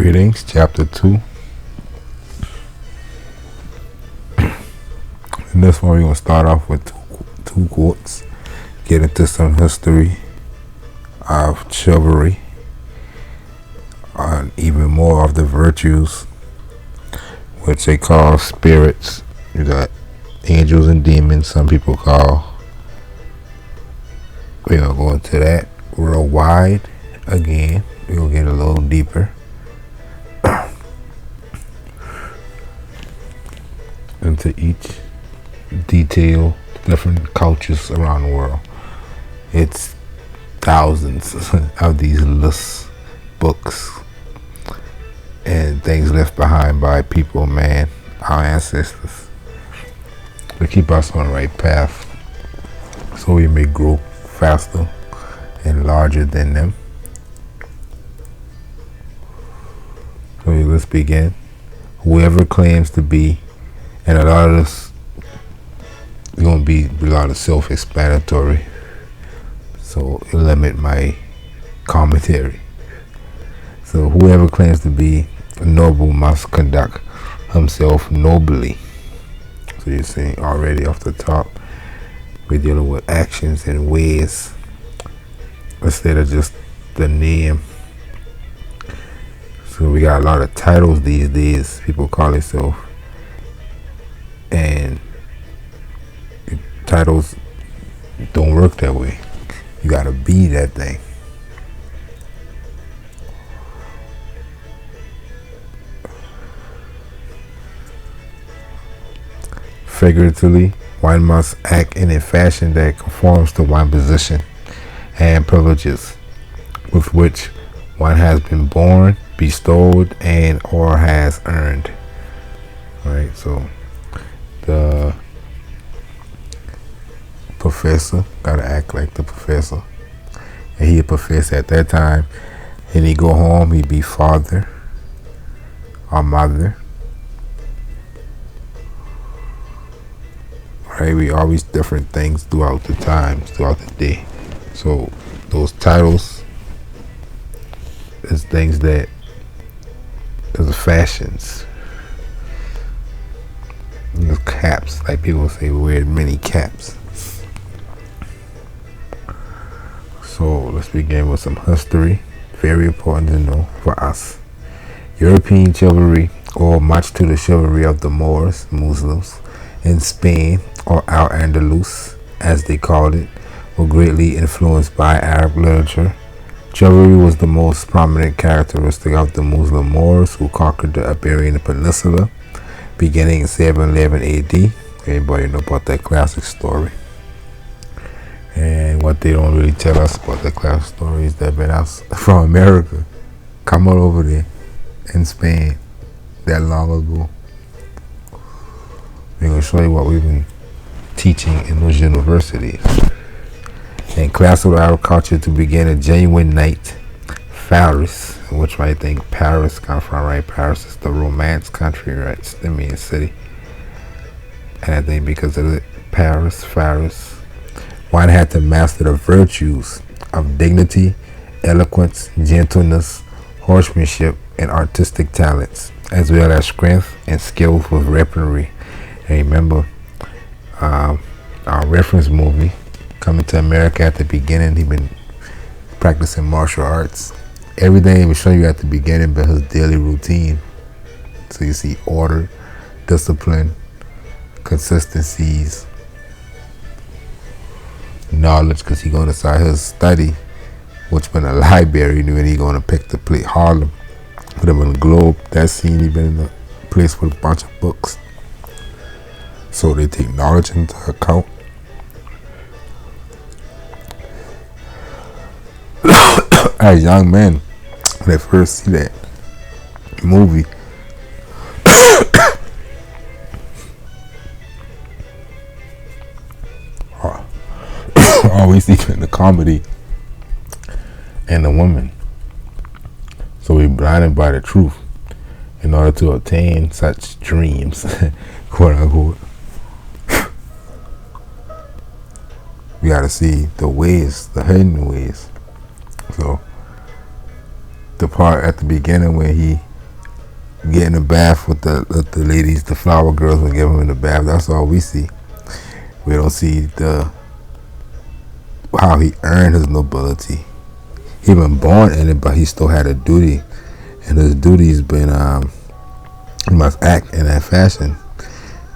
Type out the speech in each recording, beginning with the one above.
Greetings, chapter 2. In this one, we're going to start off with two quotes, get into some history of chivalry, and even more of the virtues, which they call spirits. You got angels and demons, some people call. We're going to go into that real wide again. We're going to get a little deeper into each detail, different cultures around the world. It's thousands of these lists, books, and things left behind by people, man, our ancestors, to keep us on the right path so we may grow faster and larger than them. So let's begin. Whoever claims to be, and a lot of this is going to be a lot of self-explanatory, so it'll limit my commentary. So whoever claims to be noble must conduct himself nobly. So you're seeing already off the top, we're dealing with actions and ways instead of just the name. So we got a lot of titles these days, people call themselves, and titles don't work that way. You gotta be that thing. Figuratively, one must act in a fashion that conforms to one's position and privileges with which one has been born, bestowed, and or has earned. Right, so the professor gotta act like the professor, and he a professor at that time, and he go home, he be father or mother. Right, we always different things throughout the times, throughout the day. So those titles is things that is the fashions. The caps, like people say, we wear many caps. So let's begin with some history. Very important to know for us. European chivalry, or much to the chivalry of the Moors, Muslims, in Spain, or Al-Andalus, as they called it, were greatly influenced by Arab literature. Chivalry was the most prominent characteristic of the Muslim Moors who conquered the Iberian Peninsula beginning in 711 AD. Everybody know about that classic story. And what they don't really tell us about the classic stories that been out from America, come on over there in Spain that long ago. We're going to show you what we've been teaching in those universities. In classical Arab culture, to begin a genuine knight, Faris, which I think Paris come from, right? Paris is the romance country, right? I mean, city. And I think because of it, Faris, one had to master the virtues of dignity, eloquence, gentleness, horsemanship, and artistic talents, as well as strength and skills with weaponry. And remember, our reference movie, coming to America at the beginning, he been practicing martial arts. Everything he was showing you at the beginning but his daily routine. So you see order, discipline, consistencies, knowledge, because he going inside his study, which been a library, and then he going to pick the plate Harlem, put him in the Globe. That scene, he been in a place with a bunch of books. So they take knowledge into account. As young men, when they first see that movie, always seeking the comedy and the woman. So we're blinded by the truth in order to obtain such dreams, quote unquote. We gotta see the ways, the hidden ways. So the part at the beginning where he get in the bath with the ladies, the flower girls, and give them in the bath. That's all we see. We don't see the how he earned his nobility. He been born in it, but he still had a duty, and his duty's been he must act in that fashion.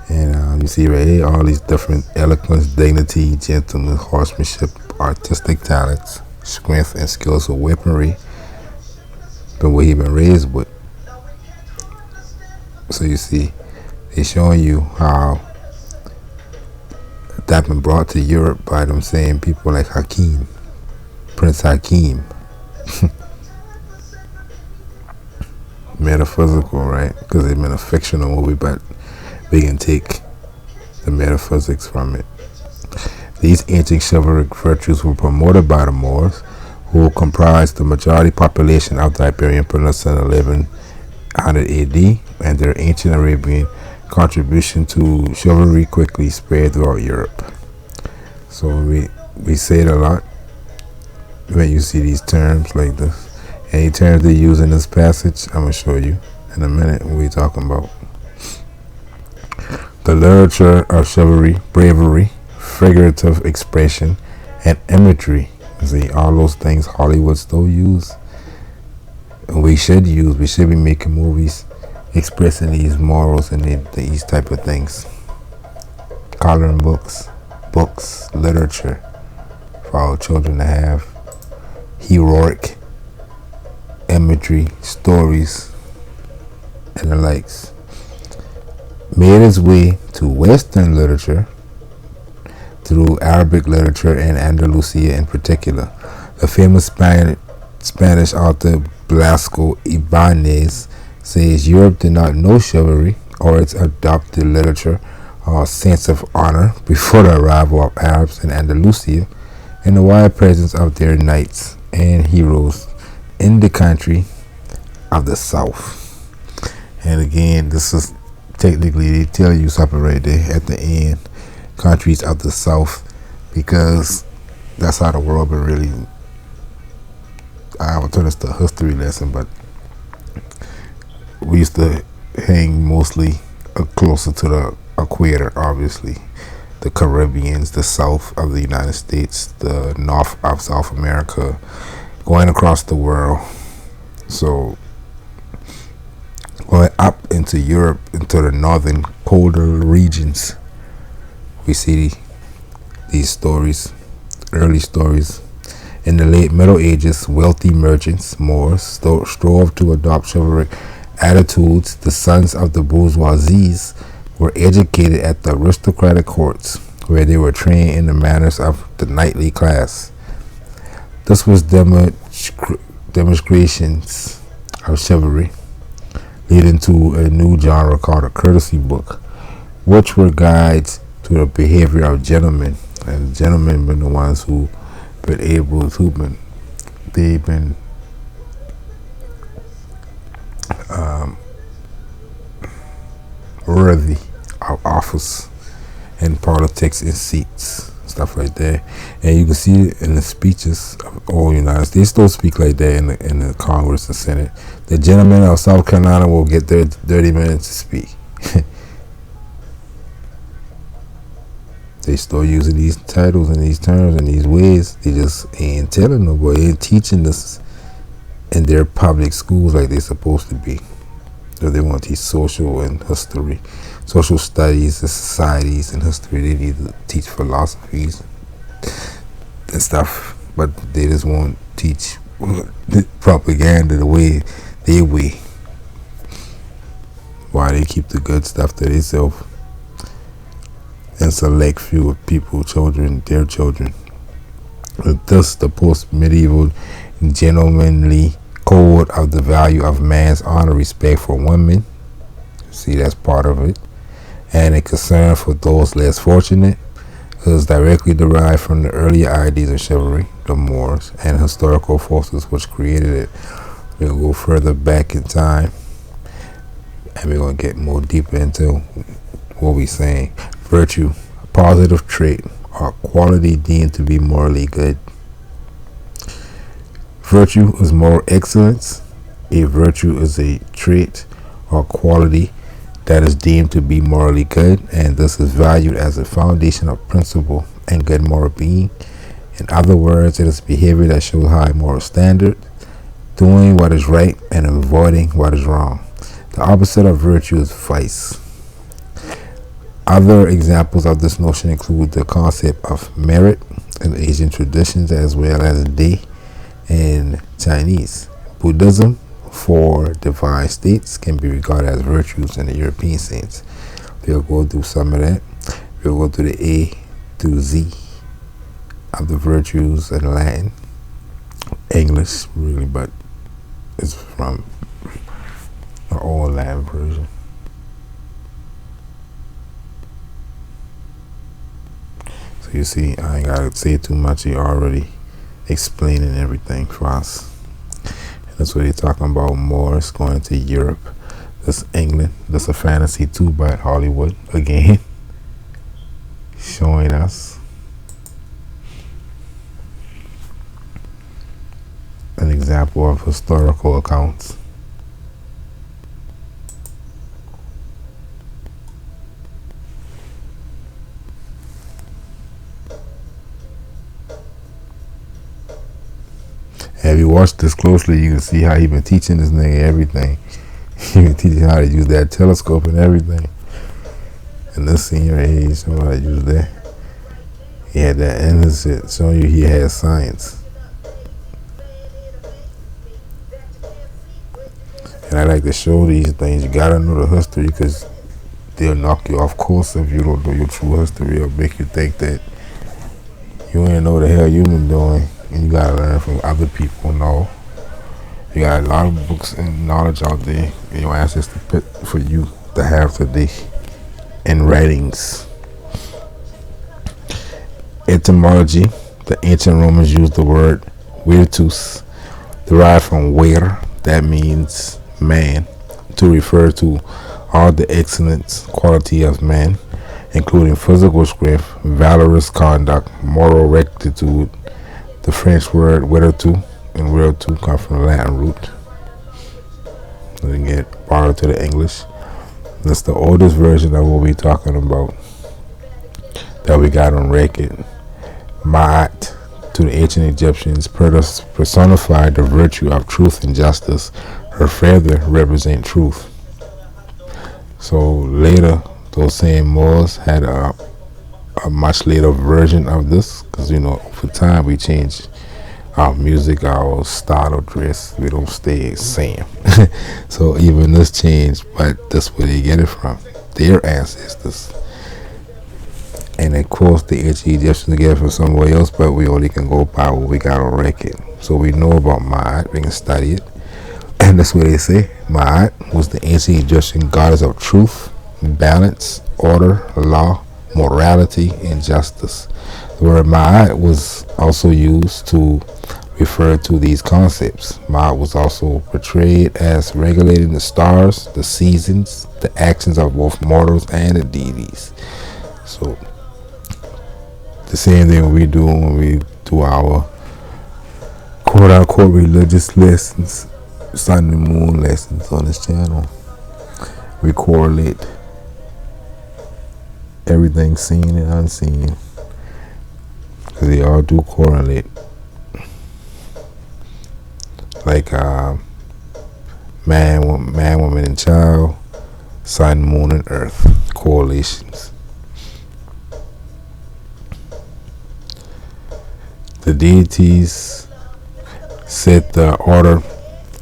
And you see right here all these different eloquence, dignity, gentleness, horsemanship, artistic talents, strength, and skills of weaponry. Been what he been raised with. So you see, they're showing you how that been brought to Europe by them same people like Hakim, Prince Hakim. Metaphysical, right? Because they've been a fictional movie, but we can take the metaphysics from it. These ancient chivalric virtues were promoted by the Moors, who comprised the majority population of the Iberian Peninsula in 1100 AD, and their ancient Arabian contribution to chivalry quickly spread throughout Europe. So we say it a lot when you see these terms like this. Any terms they use in this passage, I'm going to show you in a minute what we're talking about. The literature of chivalry, bravery, figurative expression, and imagery. You see, all those things Hollywood still use. And we should be making movies expressing these morals and these type of things. Coloring books, literature for our children to have. Heroic imagery, stories, and the likes. Made its way to Western literature through Arabic literature and Andalusia in particular. The famous Spanish author Blasco Ibanez says Europe did not know chivalry or its adopted literature or sense of honor before the arrival of Arabs in Andalusia and the wide presence of their knights and heroes in the country of the South. And again, this is technically, they tell you something right there at the end, countries of the South, because that's how the world been really. I will turn this to a history lesson, but we used to hang mostly closer to the equator, obviously. The Caribbeans, the south of the United States, the north of South America, going across the world. So going up into Europe, into the northern colder regions, we see these stories, early stories. In the late Middle Ages, wealthy merchants, Moors, strove to adopt chivalric attitudes. The sons of the bourgeoisies were educated at the aristocratic courts, where they were trained in the manners of the knightly class. This was demonstrations of chivalry, leading to a new genre called a courtesy book, which were guides to the behavior of gentlemen. And gentlemen been the ones who been able to they've been worthy of office and politics and seats, stuff like that. And you can see it in the speeches of all United States. They still speak like that in the Congress and Senate. The gentlemen of South Carolina will get their 30 minutes to speak. They still using these titles and these terms and these ways. They just ain't telling nobody, ain't teaching this in their public schools like they're supposed to be. So they want to teach social and history, social studies and societies and history. They need to teach philosophies and stuff, but they just won't teach propaganda the way they way. Why they keep the good stuff to themselves and select few of people, children, their children. Thus, the post-medieval gentlemanly code of the value of man's honor, respect for women. See, that's part of it. And a concern for those less fortunate is directly derived from the earlier ideas of chivalry, the Moors, and historical forces which created it. We'll go further back in time, and we're going to get more deeper into what we're saying. Virtue, a positive trait or quality deemed to be morally good. Virtue is moral excellence. A virtue is a trait or quality that is deemed to be morally good, and this is valued as a foundation of principle and good moral being. In other words, it is behavior that shows high moral standard, doing what is right and avoiding what is wrong. The opposite of virtue is vice. Other examples of this notion include the concept of merit in Asian traditions as well as day in Chinese. Buddhism, for divine states, can be regarded as virtues in the European sense. We'll go through some of that. We'll go through the A to Z of the virtues in Latin, English, really, but it's from the old Latin version. So you see, I ain't gotta say too much. He already explaining everything for us. And that's what he's talking about more. It's going to Europe. That's England. That's a fantasy too, but Hollywood again showing us an example of historical accounts. If you watch this closely, you can see how he been teaching this nigga everything. He been teaching how to use that telescope and everything. In this senior age, so how to use that. He had that in his shit, showing you he had science. And I like to show these things. You gotta know the history, because they'll knock you off course if you don't know your true history. It'll make you think that you ain't know the hell you been doing. And you gotta learn from other people. No, you got a lot of books and knowledge out there in your ancestors for you to have today in writings. Etymology: the ancient Romans used the word virtus, derived from ver, that means man, to refer to all the excellent quality of man, including physical strength, valorous conduct, moral rectitude. The French word virtu and virtu come from the Latin root. Then get borrowed to the English. That's the oldest version of what we're talking about that we got on record. Ma'at, to the ancient Egyptians, personified the virtue of truth and justice. Her feather represent truth. So later, those same Moors had a much later version of this, because over time we change our music, our style of dress. We don't stay the same. So even this changed, but that's where they get it from, their ancestors. And of course the ancient Egyptians get it from somewhere else, but we only can go by what we got on record. So we know about Ma'at, we can study it, and that's what they say. Ma'at was the ancient Egyptian goddess of truth, balance, order, law, morality, and justice. The word Ma'at was also used to refer to these concepts. Ma'at was also portrayed as regulating the stars, the seasons, the actions of both mortals and the deities. So the same thing we do when we do our quote-unquote religious lessons, sun and moon lessons on this channel. We correlate everything seen and unseen, because they all do correlate. Like man, woman, and child, sun, moon, and earth, correlations. The deities set the order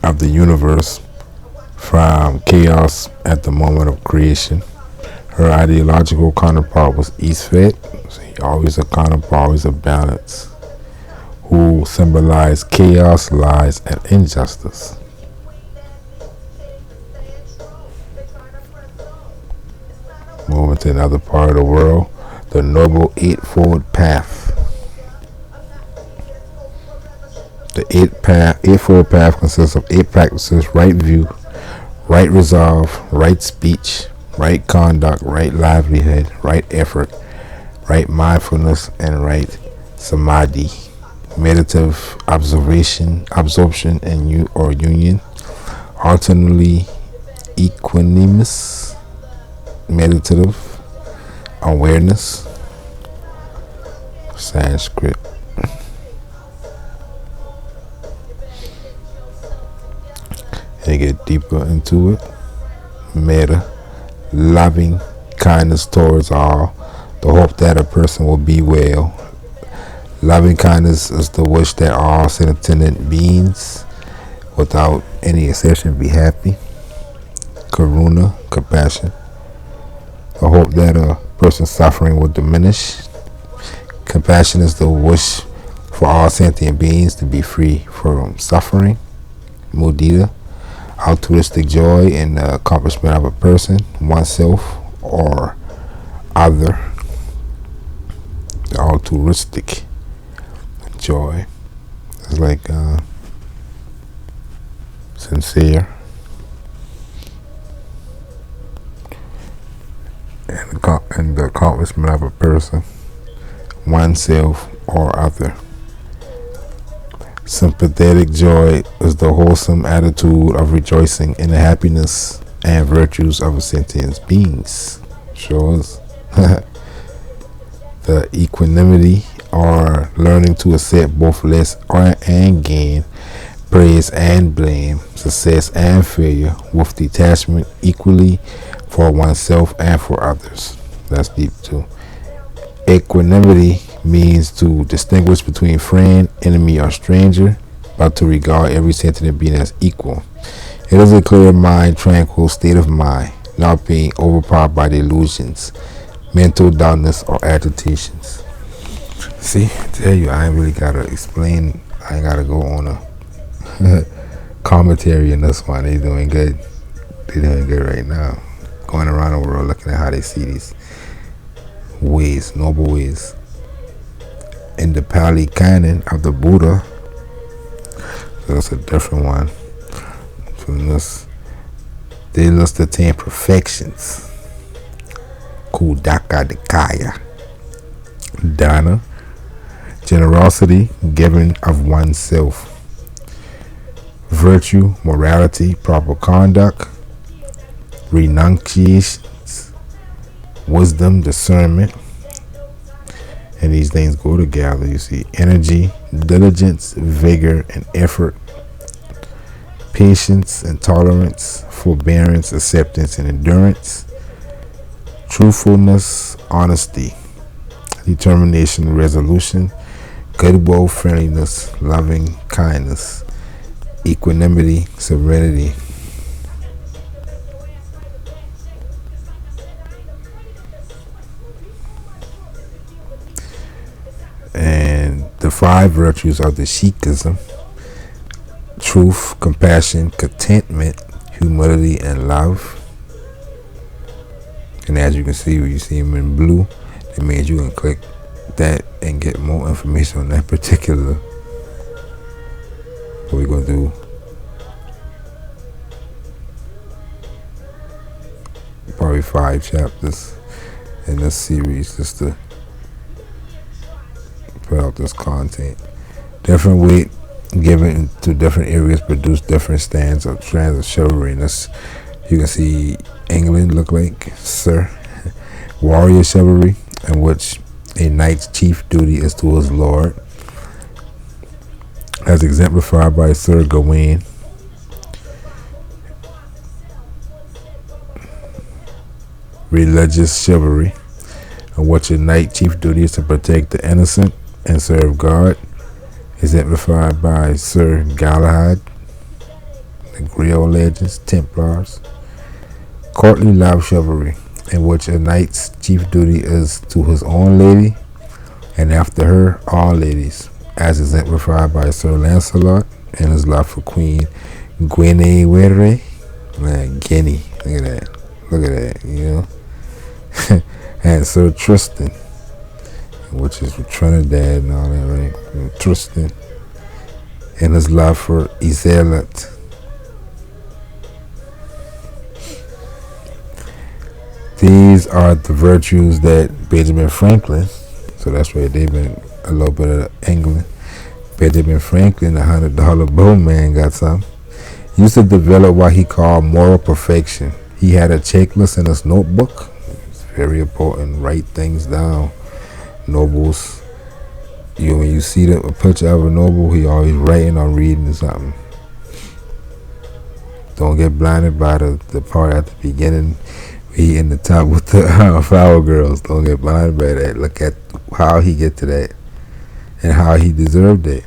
of the universe from chaos at the moment of creation. Her ideological counterpart was Eastfed, so always a counterpart, always a balance, who symbolized chaos, lies, and injustice. Moving to another part of the world, the Noble Eightfold Path. The Eightfold Path consists of 8 practices: right view, right resolve, right speech, right conduct, right livelihood, right effort, right mindfulness, and right samadhi. Meditative absorption, and union. Alternately, equanimous, meditative, awareness, Sanskrit. And get deeper into it. Metta, loving kindness towards all, the hope that a person will be well. Loving kindness is the wish that all sentient beings, without any exception, be happy. Karuna, compassion, the hope that a person's suffering will diminish. Compassion is the wish for all sentient beings to be free from suffering. Mudita, altruistic joy in the accomplishment of a person, oneself, or other. The altruistic joy is like sincere and the accomplishment of a person, oneself, or other. Sympathetic joy is the wholesome attitude of rejoicing in the happiness and virtues of sentient beings. Shows the equanimity, or learning to accept both less and gain, praise and blame, success and failure, with detachment equally for oneself and for others. That's deep too. Equanimity means to distinguish between friend, enemy, or stranger, but to regard every sentient being as equal. It is a clear mind, tranquil state of mind, not being overpowered by delusions, mental dullness, or agitations. See, I tell you, I ain't really gotta explain. I ain't gotta go on a commentary in this one. They doing good. They doing good right now. Going around the world looking at how they see these ways, noble ways. In the Pali Canon of the Buddha, so that's a different one. From this, they list the 10 perfections. Kudaka Dikaya. Dana, generosity, giving of oneself. Virtue, morality, proper conduct. Renunciations, wisdom, discernment. And these things go together. You see energy, diligence, vigor, and effort. Patience and tolerance, forbearance, acceptance, and endurance. Truthfulness, honesty, determination, resolution, goodwill, friendliness, loving kindness, equanimity, serenity. And the 5 virtues of the Sikhism: truth, compassion, contentment, humility, and love. And as you can see, when you see them in blue, it means you can click that and get more information on that particular. What we're gonna do, probably 5 chapters in this series, just to put out this content. Different weight given to different areas produce different strands of chivalry. And this, you can see England look like Sir. Warrior chivalry, in which a knight's chief duty is to his lord, as exemplified by Sir Gawain. Religious chivalry, in which a knight's chief duty is to protect the innocent and serve God, exemplified by Sir Galahad. The Griot legends, Templars. Courtly love chivalry, in which a knight's chief duty is to his own lady, and after her, all ladies, as exemplified by Sir Lancelot and his love for Queen Guinevere. Man, Guinea, look at that, you know. And Sir Tristan, which is with Trinidad and all that, right? And Tristan, and his love for Iseult. These are the virtues that Benjamin Franklin, so that's right, they've been a little bit of England. Benjamin Franklin, the $100 bill man, got some. Used to develop what he called moral perfection. He had a checklist in his notebook. It's very important. Write things down. Nobles, when you see a picture of a noble, he always writing or reading something. Don't get blinded by the part at the beginning. He in the top with the flower girls. Don't get blinded by that. Look at how he get to that and how he deserved it.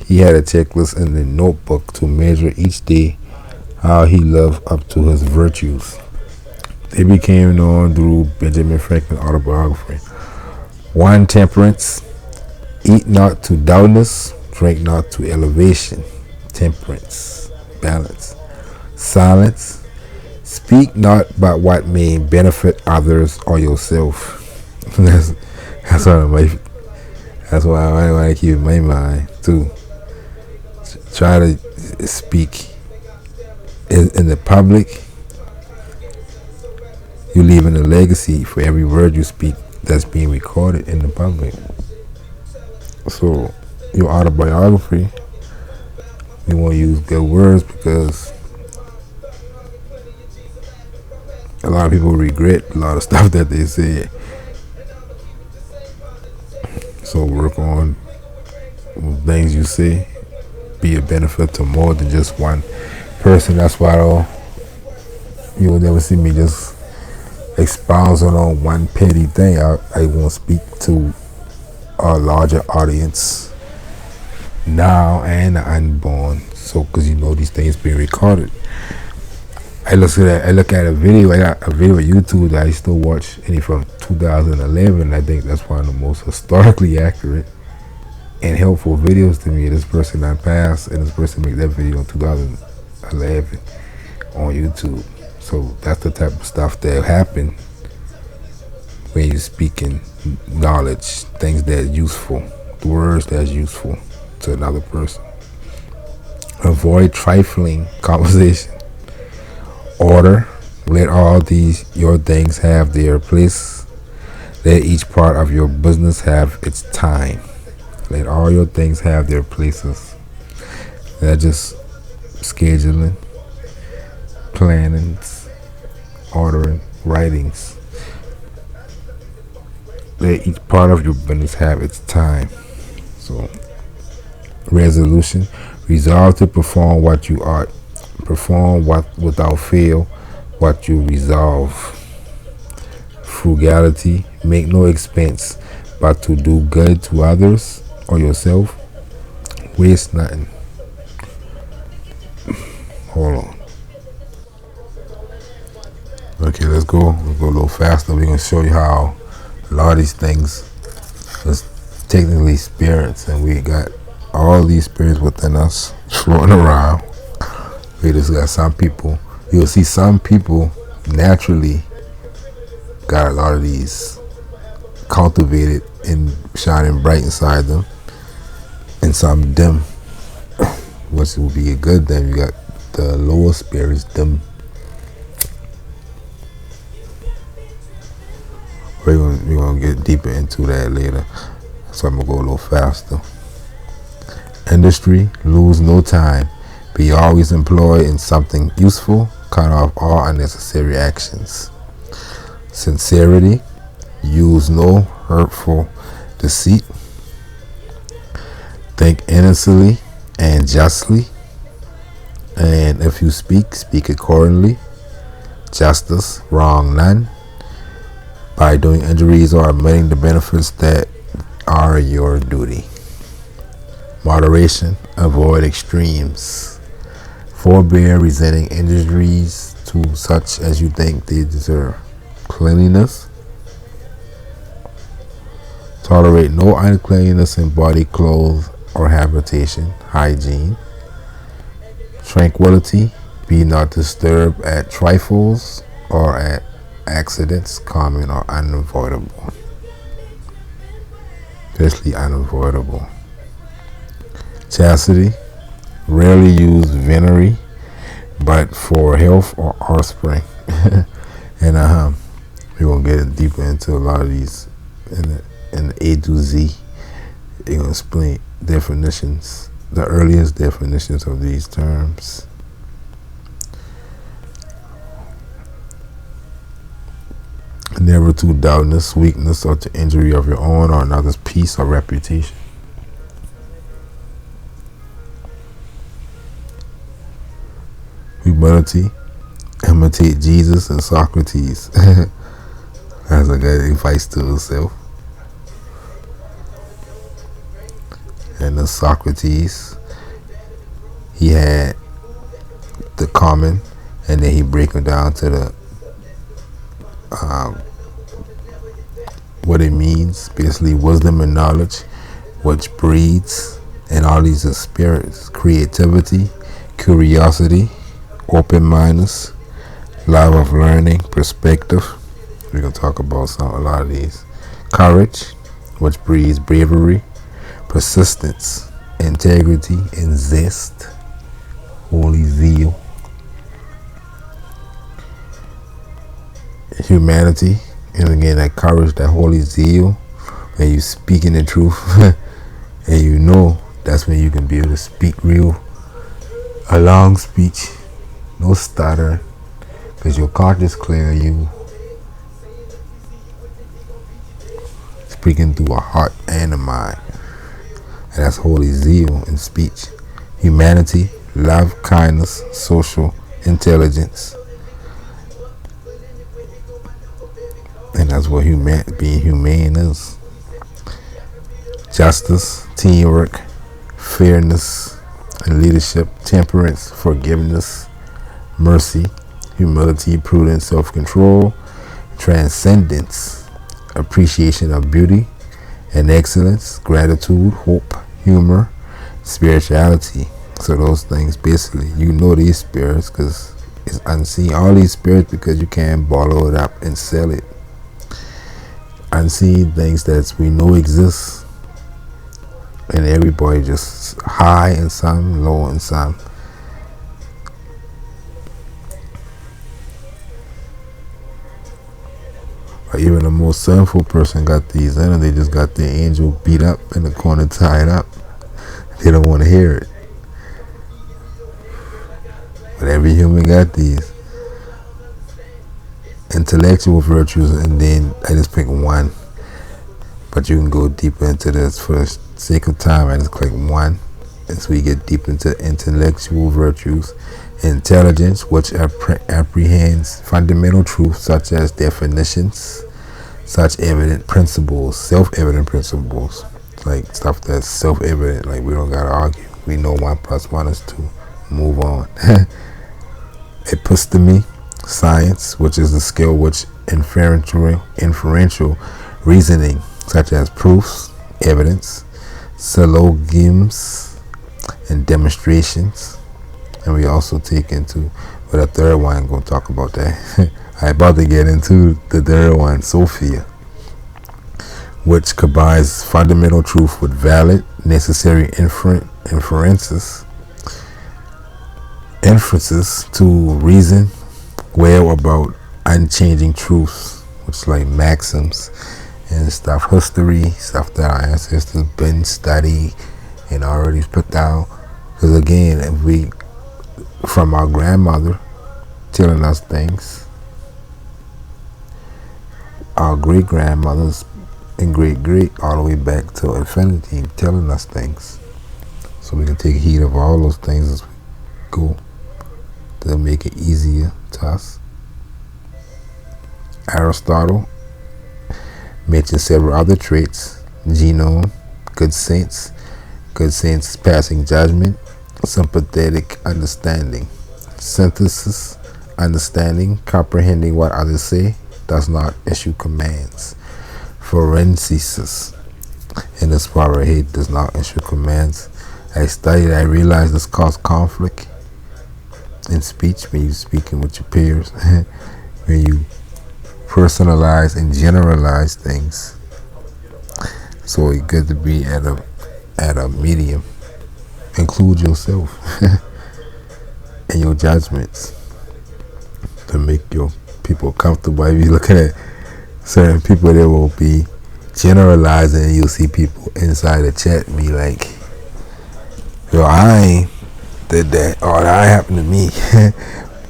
He had a checklist in the notebook to measure each day how he lived up to his virtues. They became known through Benjamin Franklin's autobiography. 1. Temperance. Eat not to dullness, drink not to elevation. Temperance. Balance. Silence. Speak not but what may benefit others or yourself. that's why I want to keep in my mind too. Try to speak in the public. You're leaving a legacy for every word you speak that's being recorded in the public. So your autobiography, you want to use good words because a lot of people regret a lot of stuff that they said. So work on things you say, be a benefit to more than just one person. That's why you will never see me just expounding on one petty thing. I want to speak to a larger audience now and the unborn. So, because these things being recorded. I look at a video. I got a video on YouTube that I still watch, and it's from 2011. I think that's one of the most historically accurate and helpful videos to me. This person I passed, and this person made that video in 2011 on YouTube. So that's the type of stuff that happen when you're speaking knowledge, things that are useful, words that's useful to another person. Avoid trifling conversation. Order. Let all your things have their place. Let each part of your business have its time. Let all your things have their places. That's just scheduling, plannings, ordering, writings. Let each part of your business have its time. So, resolution. Resolve to perform what you ought. Perform without fail what you resolve. Frugality. Make no expense but to do good to others or yourself. Waste nothing. Hold on. Okay, let's go a little faster. We're going to show you how a lot of these things is technically spirits, and we got all these spirits within us floating around. We just got some people. You'll see some people naturally got a lot of these cultivated and shining bright inside them, and some dim, which will be a good dim. You got the lower spirits dim. We're gonna get deeper into that later, so I'm gonna go a little faster. Industry. Lose no time. Be always employed in something useful. Cut off all unnecessary actions. Sincerity. Use no hurtful deceit. Think innocently and justly. And if you speak accordingly. Justice. Wrong none. By doing injuries or omitting the benefits that are your duty. Moderation. Avoid extremes. Forbear resenting injuries to such as you think they deserve. Cleanliness. Tolerate no uncleanliness in body, clothes, or habitation. Hygiene. Tranquility. Be not disturbed at trifles or at accidents, common or unavoidable. Especially unavoidable. Chastity. Rarely use venery, but for health or offspring. And we're gonna get deeper into a lot of these in the A to Z. They're gonna explain definitions the earliest definitions of these terms. Never to doubtness, weakness, or to injury of your own or another's peace or reputation. Humility, imitate Jesus and Socrates. That's a good advice to himself. And the Socrates, he had the common, and then he break them down to the what it means, basically wisdom and knowledge, which breeds, and all these are spirits: creativity, curiosity, open-mindedness, love of learning, perspective. We're gonna talk about a lot of these. Courage, which breeds bravery, persistence, integrity, and zest, holy zeal. Humanity, and again that courage, that holy zeal, when you speaking the truth, and you know that's when you can be able to speak a long speech, no stutter, because your conscience clear, you speaking through a heart and a mind, and that's holy zeal in speech. Humanity, love, kindness, social intelligence. And that's what being humane is. Justice, teamwork, fairness, and leadership, temperance, forgiveness, mercy, humility, prudence, self-control, transcendence, appreciation of beauty and excellence, gratitude, hope, humor, spirituality. So those things, basically, you know these spirits because it's unseen. All these spirits, because you can't bottle it up and sell it. Unseen things that we know exist, and everybody just high in some, low in some. Or even the most sinful person got these in, and they just got their angel beat up in the corner, tied up. They don't want to hear it. But every human got these. Intellectual virtues, and then I just pick one, but you can go deeper into this. For the sake of time, I just click one, and so we get deep into intellectual virtues. Intelligence, which apprehends fundamental truths such as definitions, such evident principles, self-evident principles, like stuff that's self-evident, like we don't gotta argue, we know 1 + 1 is 2, move on. Episteme, science, which is the skill which inferential reasoning, such as proofs, evidence, syllogisms, and demonstrations. And we also take into, but a third one, I'm going to talk about that. I'm about to get into the third one, Sophia, which combines fundamental truth with valid, necessary inferences to reason well about unchanging truths, which is like maxims and stuff, history, stuff that our ancestors been studied and already put down. Because again, if we, from our grandmother telling us things, our great grandmothers and great all the way back to infinity telling us things, so we can take heed of all those things as we go. They'll make it easier to us. Aristotle mentions several other traits: genome, good sense passing judgment, sympathetic understanding, synthesis, understanding, comprehending what others say, does not issue commands, forensics, in this part right here, does not issue commands. I studied, I realized this causes conflict in speech when you're speaking with your peers, when you personalize and generalize things. So it's good to be at a medium. Include yourself and your judgments to make your people comfortable. If you're looking at certain people, they will be generalizing, and you'll see people inside the chat be like, Yo, I did that, or that happened to me.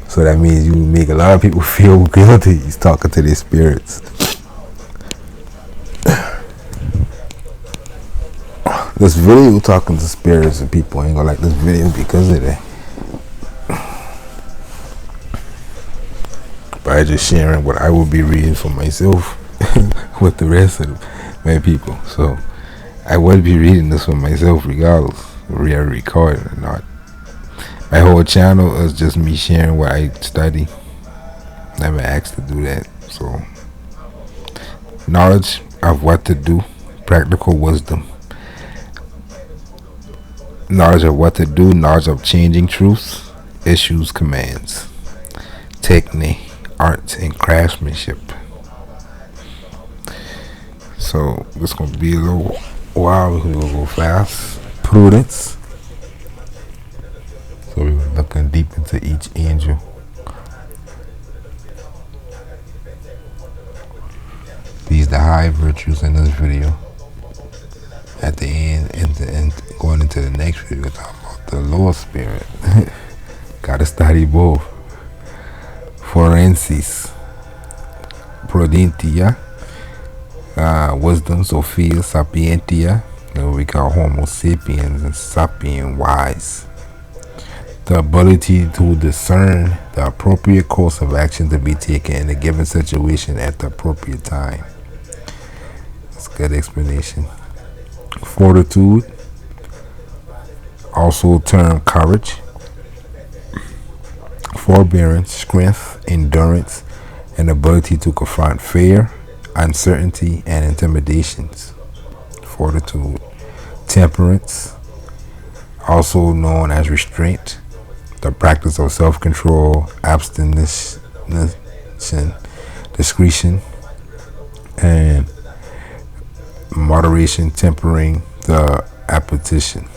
So that means you make a lot of people feel guilty. He's talking to their spirits. This video talking to spirits and people ain't gonna like this video because of that. By just sharing what I will be reading for myself with the rest of my people. So I will be reading this for myself regardless if we are recording or not. My whole channel is just me sharing what I study. Never asked to do that. So knowledge of what to do, practical wisdom. Knowledge of what to do, knowledge of changing truths, issues, commands. Technique, art, and craftsmanship. So it's going to be a little while. We're going to go fast. Prudence. So we were looking deep into each angel. These are the high virtues in this video. At the end and going into the next video, talking about the lower spirit. Gotta study both. Forensis, Prudentia, Wisdom, Sophia, Sapientia, what we call Homo sapiens and sapien, wise. The ability to discern the appropriate course of action to be taken in a given situation at the appropriate time. That's a good explanation. Fortitude, also termed courage. Forbearance, strength, endurance, and ability to confront fear, uncertainty, and intimidations. Fortitude. Temperance, also known as restraint, the practice of self-control, abstinence, discretion, and moderation, tempering the appetition.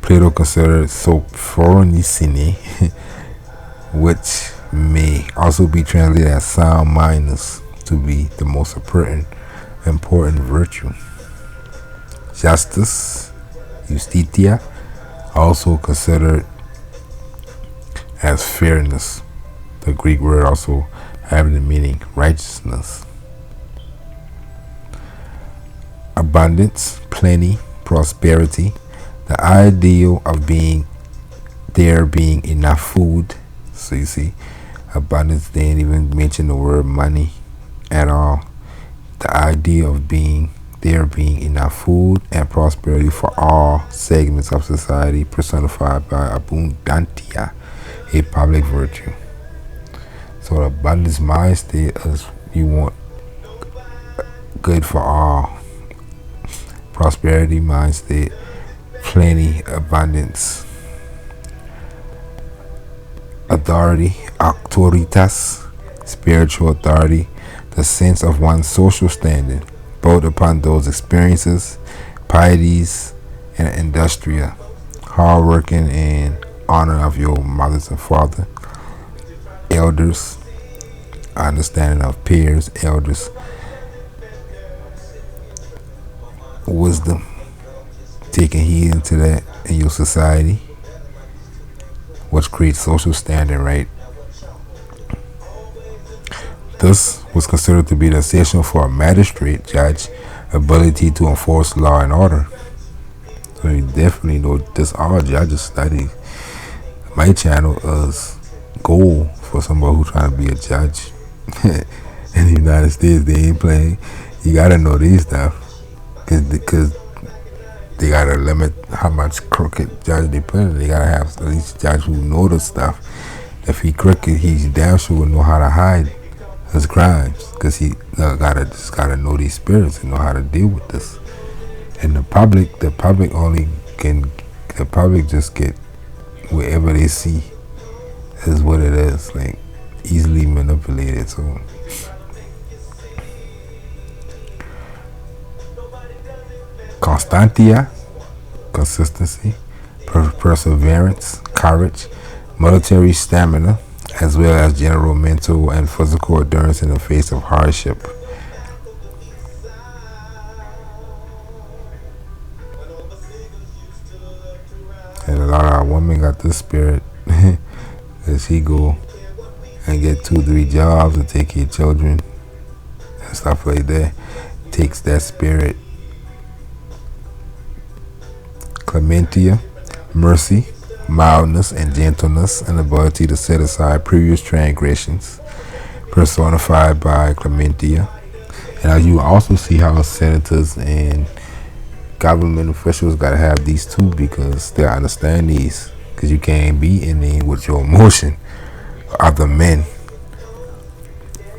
Plato considered sophronisine, which may also be translated as sound mindedness, to be the most important virtue. Justice, justitia, also considered as fairness. The Greek word also having the meaning righteousness. Abundance, plenty, prosperity, the ideal of being enough food. So you see, abundance, they didn't even mention the word money at all. The idea of being enough food and prosperity for all segments of society, personified by abundantia, a public virtue. So the abundance mind state is you want good for all. Prosperity mind state, plenty, abundance. Authority, auctoritas, spiritual authority, the sense of one's social standing, built upon those experiences, pieties, and industria, hard working, and honor of your mothers and father, elders, understanding of peers, elders, wisdom, taking heed into that in your society, which creates social standing, right? This was considered to be the essential for a magistrate judge ability to enforce law and order. So you definitely know this all judges study. My channel is goal for somebody who's trying to be a judge. In the United States, they ain't playing. You gotta know these stuff. Because they gotta limit how much crooked judge they put in. They gotta have at least a judge who know the stuff. If he crooked, he's damn sure will know how to hide his crimes, because he gotta know these spirits and know how to deal with this. And the public just get wherever they see is what it is, like easily manipulated. So constantia, consistency, perseverance, courage, military stamina, as well as general mental and physical endurance in the face of hardship. got this spirit. Cause he go and get 2-3 jobs and take care of children and stuff like that. Takes that spirit. Clementia, mercy, mildness, and gentleness, and ability to set aside previous transgressions, personified by Clementia. And as you also see how senators and government officials got to have these too, because they understand these, because you can't be in there with your emotion. Other men,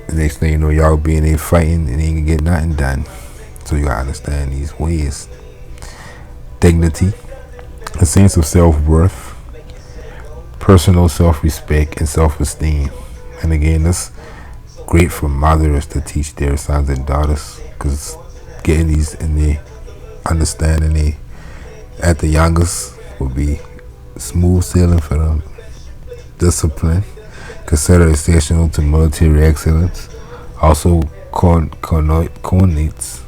the next thing you know, y'all being there fighting and ain't gonna get nothing done. So you gotta understand these ways. Dignity, a sense of self-worth, personal self-respect, and self-esteem. And again, that's great for mothers to teach their sons and daughters, because getting these in the understanding they at the youngest will be smooth sailing for them. Discipline, considered essential to military excellence, also connotes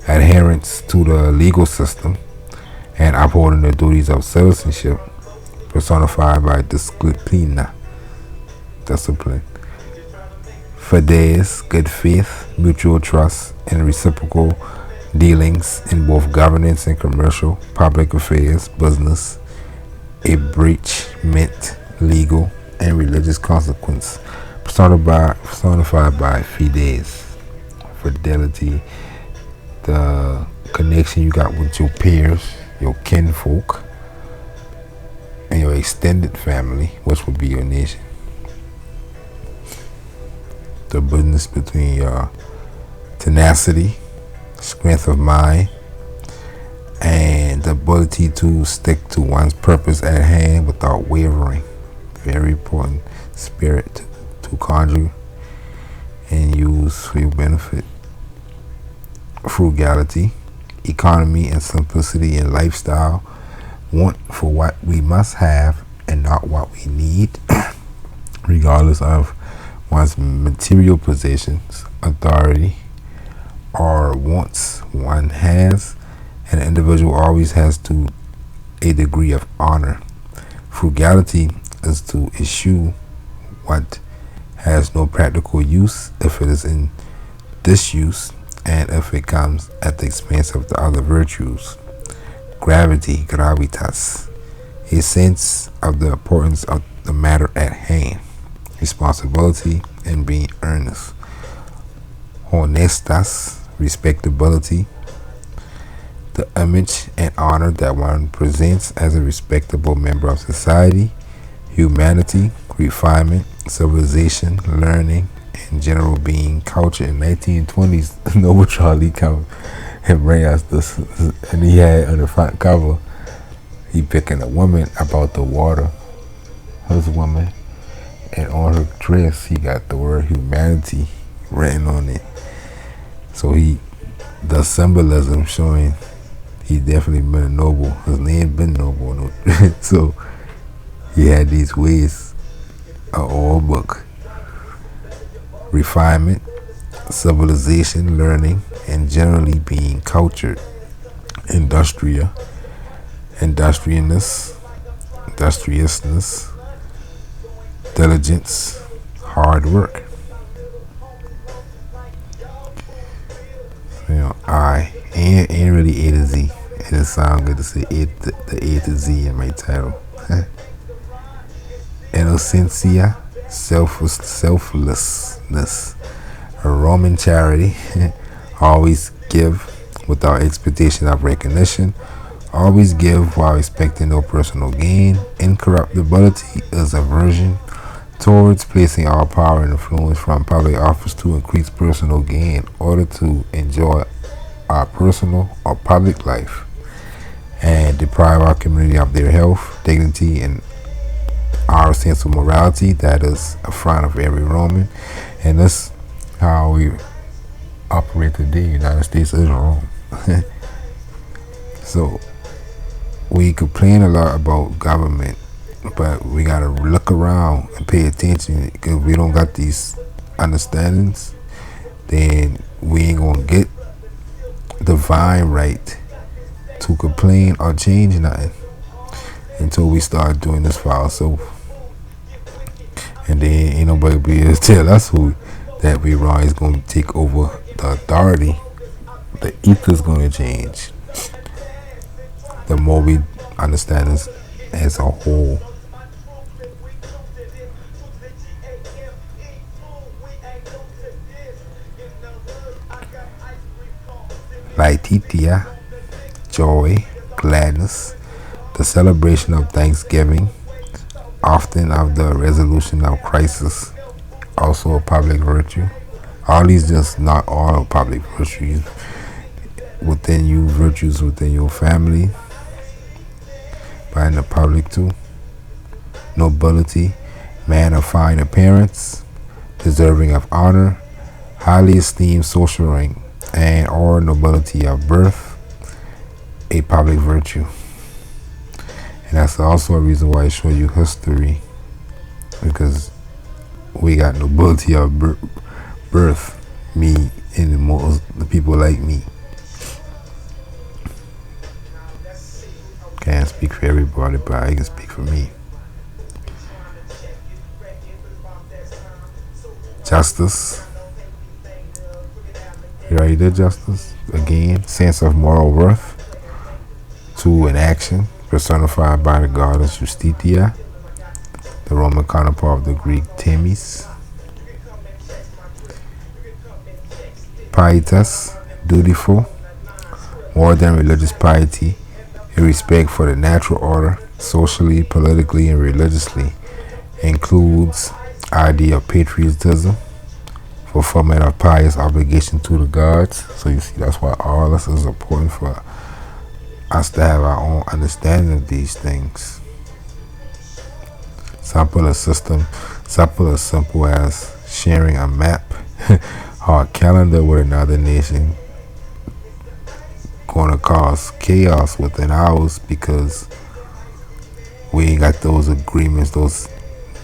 adherence to the legal system and upholding the duties of citizenship, personified by disciplina, discipline. Fides, good faith, mutual trust, and reciprocal dealings in both governance and commercial, public affairs, business, a breach meant legal and religious consequence, personified by fides, fidelity, the connection you got with your peers, your kinfolk, and your extended family, which would be your nation. The business between your tenacity, strength of mind, and the ability to stick to one's purpose at hand without wavering. Very important spirit to conjure and use for your benefit. Frugality, economy and simplicity in lifestyle, want for what we must have and not what we need, regardless of one's material possessions, authority, or wants one has. An individual always has to a degree of honor. Frugality is to eschew what has no practical use if it is in disuse, and if it comes at the expense of the other virtues. Gravity, gravitas, a sense of the importance of the matter at hand, responsibility, and being earnest. Honestas, respectability, the image and honor that one presents as a respectable member of society. Humanity, refinement, civilization, learning, and general being. Culture. In 1920s, Noble Charlie come and bring us this, and he had on the front cover, he picking a woman about the water, his woman, and on her dress he got the word humanity written on it. So the symbolism showing he definitely been a noble. His name been noble. So he had these ways, an old book. Refinement, civilization, learning, and generally being cultured. Industriousness, diligence, hard work. I ain't really A to Z. It just sound good to say the A to Z in my title. Innocentia, selflessness, a Roman charity. Always give without expectation of recognition. Always give while expecting no personal gain. Incorruptibility is aversion towards placing all power and influence from public office to increase personal gain in order to enjoy our personal or public life and deprive our community of their health, dignity, and our sense of morality. That is a front of every Roman, and that's how we operate today. United States is Rome. So we complain a lot about government, but we gotta look around and pay attention, because if we don't got these understandings, then we ain't gonna get divine right to complain or change nothing. until we start doing this for ourselves. And then ain't nobody be able to tell us who that we wrong is going to take over the authority. The ether's going to change. The more we understand this as a whole. Laetitia, joy, gladness, the celebration of Thanksgiving, often of the resolution of crisis, also a public virtue. All these just not all public virtues within you, virtues within your family, but in the public too. Nobility, man of fine appearance, deserving of honor, highly esteemed social rank, and or nobility of birth, a public virtue. And that's also a reason why I show you history, because we got nobility of birth, me and the people like me. Can't speak for everybody, but I can speak for me. Justice. You already did justice. Again, sense of moral worth to an action personified by the goddess Justitia, the Roman counterpart of the Greek Themis. Pietas, dutiful, more than religious piety, a respect for the natural order, socially, politically, and religiously, includes idea of patriotism, fulfillment of pious obligation to the gods. So you see, that's why all this is important for us to have our own understanding of these things. Simple as simple as sharing a map or a calendar with another nation going to cause chaos within ours because we ain't got those agreements, those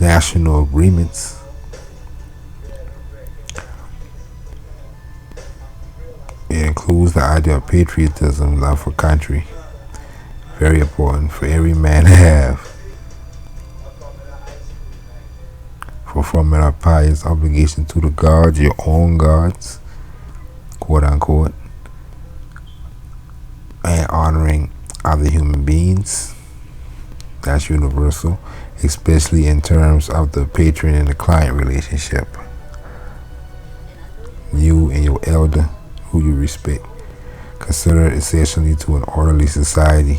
national agreements. It includes the idea of patriotism, love for country. Very important for every man to have. Fulfillment of pious obligation to the gods, your own gods, quote unquote, and honoring other human beings. That's universal, especially in terms of the patron and the client relationship. You and your elder, who you respect, considered essentially to an orderly society.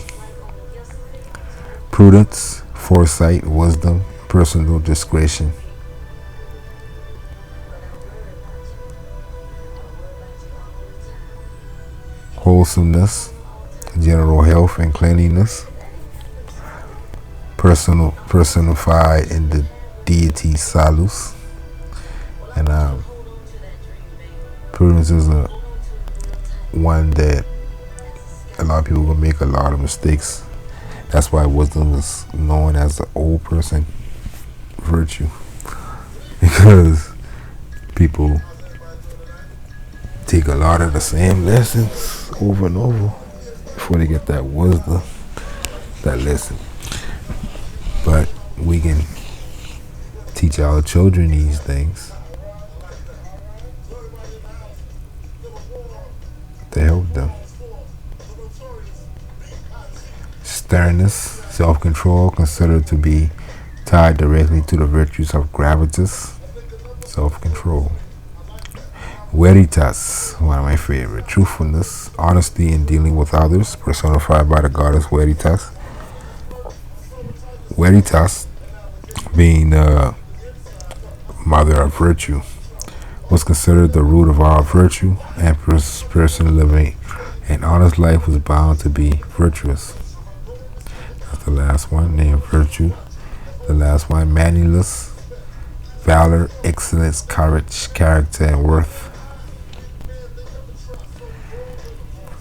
Prudence, foresight, wisdom, personal discretion. Wholesomeness, general health and cleanliness, personified in the deity Salus. And prudence is one that a lot of people will make a lot of mistakes. That's why wisdom is known as the old person virtue, because people take a lot of the same lessons over and over before they get that wisdom, that lesson. But we can teach our children these things to help them. Sternness, self-control, considered to be tied directly to the virtues of gravitas, self-control. Veritas, one of my favorite. Truthfulness, honesty in dealing with others, personified by the goddess Veritas. Veritas, being the mother of virtue, was considered the root of all virtue, and person living an honest life was bound to be virtuous. That's the last one, named virtue. The last one, manliness, valor, excellence, courage, character, and worth.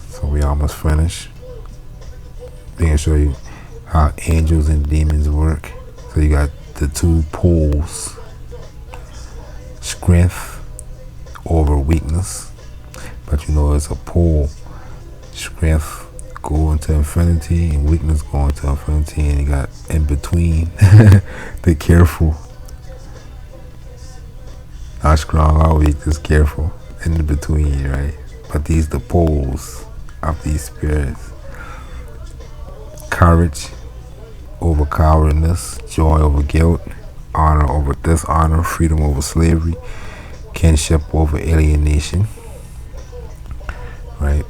So we almost finished. They can show you how angels and demons work. So you got the two poles: strength over weakness. But you know it's a pole. Strength go into infinity, and weakness go into infinity, and you got in between. Be careful. Not strong or weak, just careful. In between, right? But these the poles of these spirits. Courage over cowardness, joy over guilt, honor over dishonor, freedom over slavery, kinship over alienation. Right?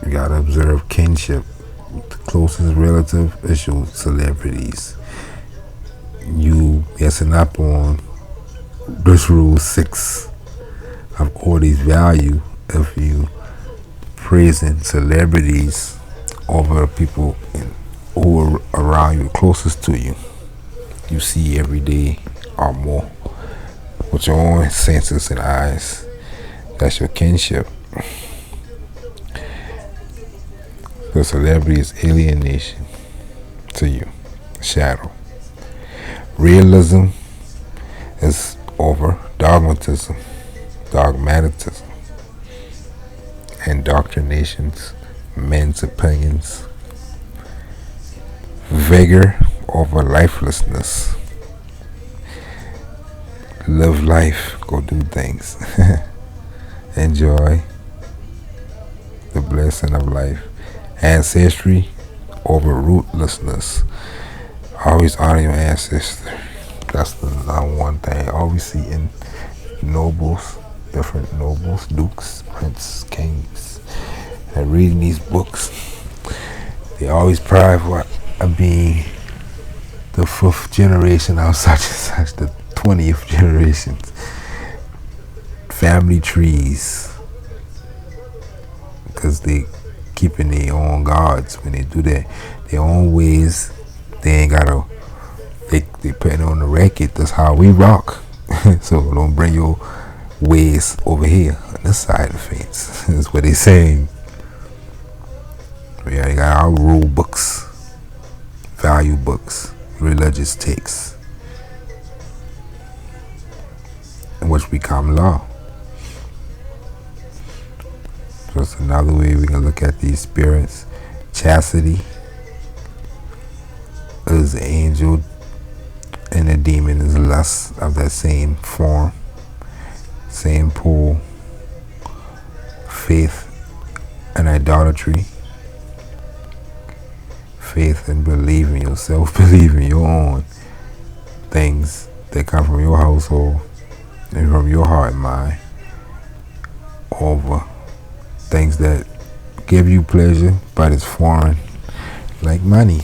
You gotta observe kinship. The closest relative is your celebrities. You messing up on this rule 6 of all these value if you praising celebrities over people who are around you, closest to you. You see every day or more with your own senses and eyes. That's your kinship. The celebrity is alienation to you, shadow. Realism is over dogmatism, indoctrinations, men's opinions. Vigor over lifelessness. Live life, go do things. Enjoy the blessing of life. Ancestry over rootlessness. Always honor your ancestry. That's the number one thing. Always see in nobles, different nobles, dukes, princes, kings, and reading these books. They always pride for being the 5th generation of such and such, the 20th generation. Family trees, because they keeping their own gods. When they do that, their own ways, they ain't gotta. They putting on the record. That's how we rock. So don't bring your ways over here on this side of the fence. That's what they saying. Yeah, they got our rule books, value books, religious texts, which become law. Just another way we can look at these spirits. Chastity is the angel, and the demon is lust of that same form, same pool. Faith and idolatry. Faith and believing yourself, believing your own things that come from your household and from your heart and mind over things that give you pleasure but it's foreign, like money.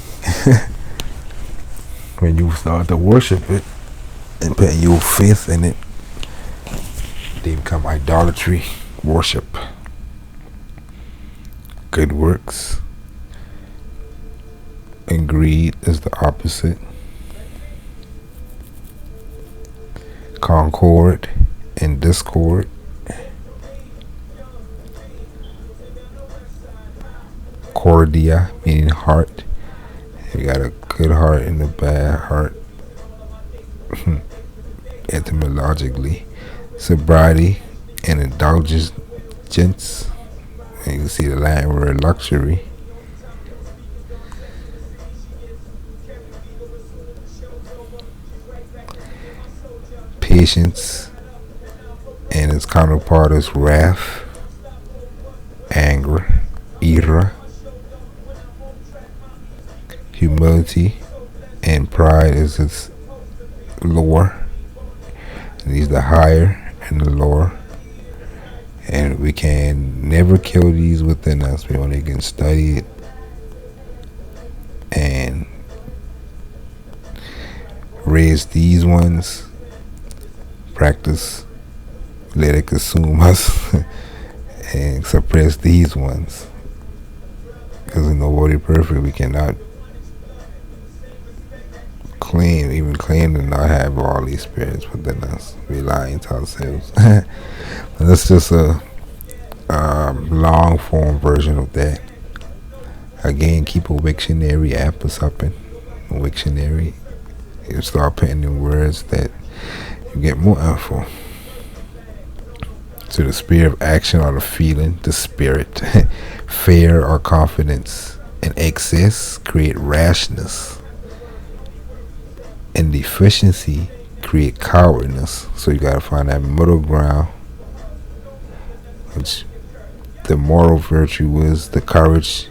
When you start to worship it and put your faith in it, they become idolatry, worship. Good works and greed is the opposite. Concord and discord. Cordia, meaning heart. You got a good heart and a bad heart. Etymologically. Sobriety and indulgence. And you can see the Latin word luxury. Patience and its counterpart is wrath, anger, ira. Humility and pride is its lower. And these the higher and the lower. And we can never kill these within us. We only can study it and raise these ones, practice, let it consume us, and suppress these ones. Because in nobody perfect, we cannot claim to not have all these spirits within us. We lying to ourselves. That's just a long form version of that. Again, keep a Wiktionary app or something. A Wiktionary. You start putting in words that you get more info. To the spirit of action or the feeling, the spirit. Fear or confidence and excess create rashness. And deficiency create cowardness. So you gotta find that middle ground, which the moral virtue is the courage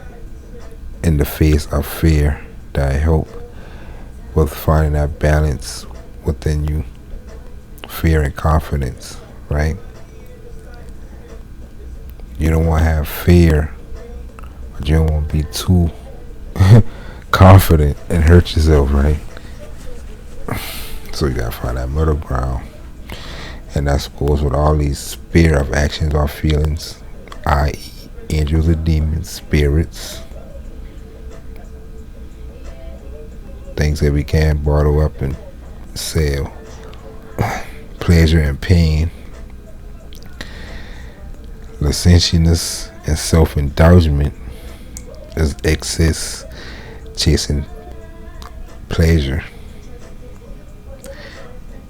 in the face of fear that I help with finding that balance within you. Fear and confidence, right? You don't want to have fear, but you don't want to be too confident and hurt yourself, right? So you gotta find that middle ground. And I suppose with all these spirit of actions or feelings, i.e. angels or demons, spirits, things that we can't bottle up and sell, pleasure and pain, licentiousness and self-indulgence is excess, chasing pleasure.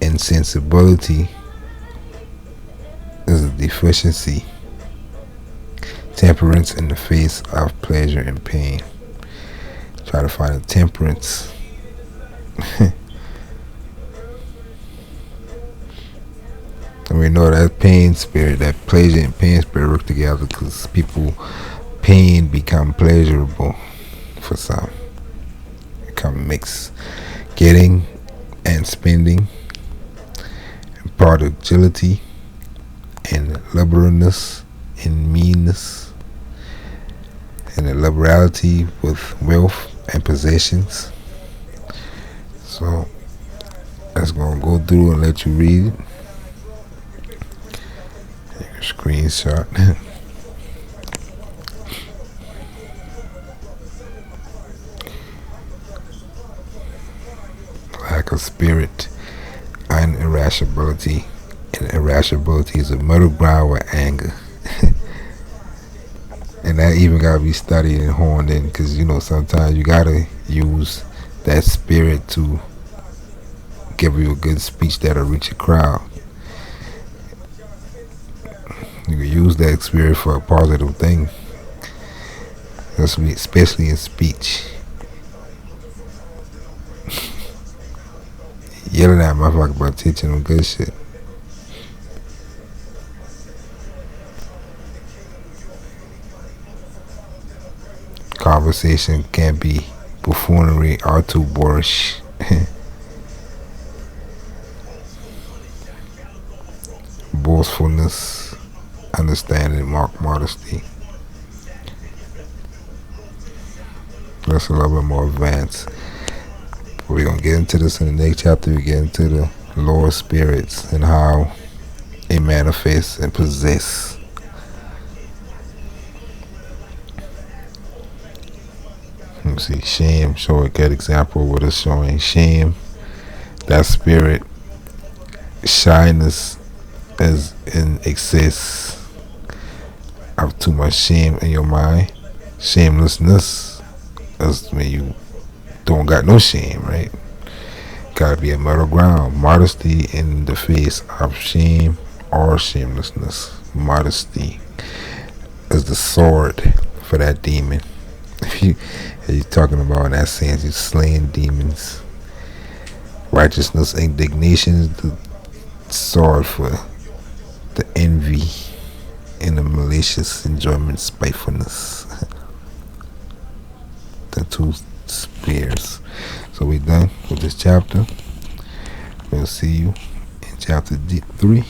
Insensibility is a deficiency. Temperance in the face of pleasure and pain. Try to find a temperance. And we know that pain spirit, that pleasure and pain spirit work together, because pain become pleasurable for some. Become mixed. Getting and spending, and prodigality, and liberalness, and meanness, and the liberality with wealth and possessions. So that's gonna go through and let you read it. Take a screenshot. Lack of spirit and irascibility. And irascibility is a middle ground with anger. And that even gotta be studied and honed in, because sometimes you gotta use that spirit to give you a good speech that'll reach a crowd. You can use that spirit for a positive thing, especially in speech. Yelling at motherfucker about teaching them good shit. Conversation can't be buffoonery or too boorish. Boastfulness, understanding, modesty. That's a little bit more advanced. But we're going to get into this in the next chapter. We get into the lower spirits and how they manifest and possess. Let me see, shame, show a good example with us showing shame. That spirit, shyness is in excess of too much shame in your mind. Shamelessness is when you don't got no shame, right? Gotta be a middle ground. Modesty in the face of shame or shamelessness. Modesty is the sword for that demon. If you're talking about in that sense, you're slaying demons. Righteousness, indignation is the sword for the envy and the malicious enjoyment, spitefulness. The two spears. So we're done with this chapter. We'll see you in chapter 3.